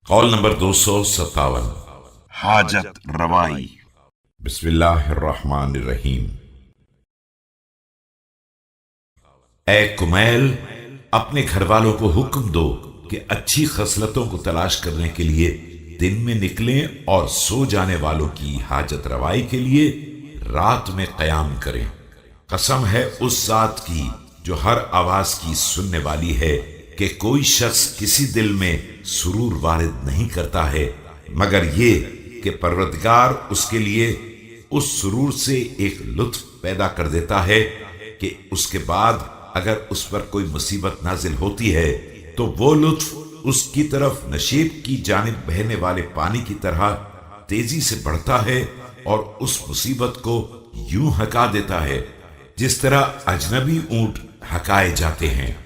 قول نمبر 257۔ حاجت روائی۔ بسم اللہ الرحمن الرحیم۔ اے کمیل، اپنے گھر والوں کو حکم دو کہ اچھی خصلتوں کو تلاش کرنے کے لیے دن میں نکلیں اور سو جانے والوں کی حاجت روائی کے لیے رات میں قیام کریں۔ قسم ہے اس ذات کی جو ہر آواز کی سننے والی ہے کہ کوئی شخص کسی دل میں سرور وارد نہیں کرتا ہے مگر یہ کہ پروردگار اس کے لیے اس سرور سے ایک لطف پیدا کر دیتا ہے کہ اس کے بعد اگر اس پر کوئی مصیبت نازل ہوتی ہے تو وہ لطف اس کی طرف نشیب کی جانب بہنے والے پانی کی طرح تیزی سے بڑھتا ہے اور اس مصیبت کو یوں ہکا دیتا ہے جس طرح اجنبی اونٹ ہکائے جاتے ہیں۔